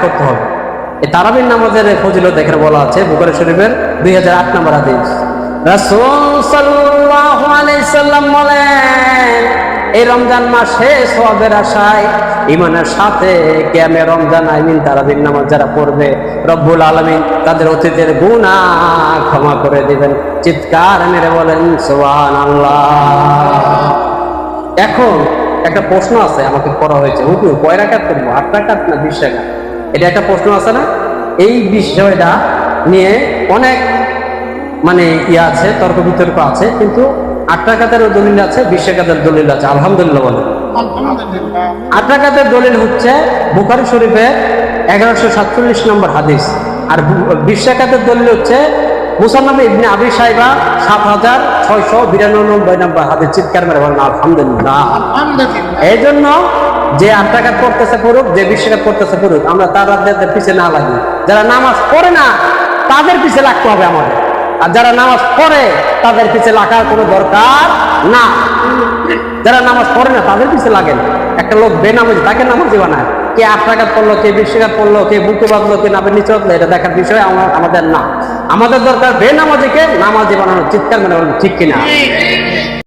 করতে হবে। এই তারাবির নামাজের ফজিলত এখানে বলা আছে বুখারী শরীফের 2008 নম্বর হাদিস। রাসূল সাল্লাল্লাহু আলাইহি সাল্লাম বলেন, এই রমজান মাসে সওয়াবের আশায় ঈমানের সাথে কিয়ামে রমজান আইমিন তারাবির নামাজ যারা পড়বে, রব্বুল আলামিন তাদের অতীতের গুনাহ ক্ষমা করে দিবেন। চিৎকার মেরে বলেন সুবহানাল্লাহ। এখন একটা প্রশ্ন আছে, আমাকে করা হয়েছে, হুজুর কয় রাকাত করবো, 8 রাকাত না 20 রাকাত? এটা একটা প্রশ্ন আছে না? এই বিষয়টা নিয়ে অনেক আছে, তর্ক বিতর্ক আছে, কিন্তু 8 রাকাতেরও দলিল আছে, 20 রাকাতের দলিল আছে। আলহামদুলিল্লাহ বলেন। 8 রাকাতের দলিল হচ্ছে বুখারী শরীফের 1147 নম্বর হাদিস, আর 20 রাকাতের দলিল হচ্ছে মুসান্নাফে ইবনে আবি শাইবা 7692 নম্বর হাদিস। চিৎকার মেরে বলেন আলহামদুলিল্লাহ। এই জন্য যে 8 রাকাত পড়তেছে পড়ুক, যে 20 রাকাত পড়তেছে পড়ুক, আমরা তাদের পিছে না লাগি। যারা নামাজ পড়ে না তাদের পিছে লাগতে হবে আমাদের, আর যারা নামাজ পড়ে তাদের পিছে লাগার কোনো দরকার না। যারা নামাজ পড়ে না তাদের পিছে লাগেন। একটা লোক বেনামাজি, তাকে নামাজি বানায়। কে 8 রাকাত পড়লো, কে 20 রাকাত পড়লো, কে বুকে বাঁধলো, কে নামের নিচে বাঁধলো, এটা দেখার বিষয় আমাদের না। আমাদের দরকার বেনামাজিকে নামাজি বানানো। চিৎকার মানে ঠিক কিনা?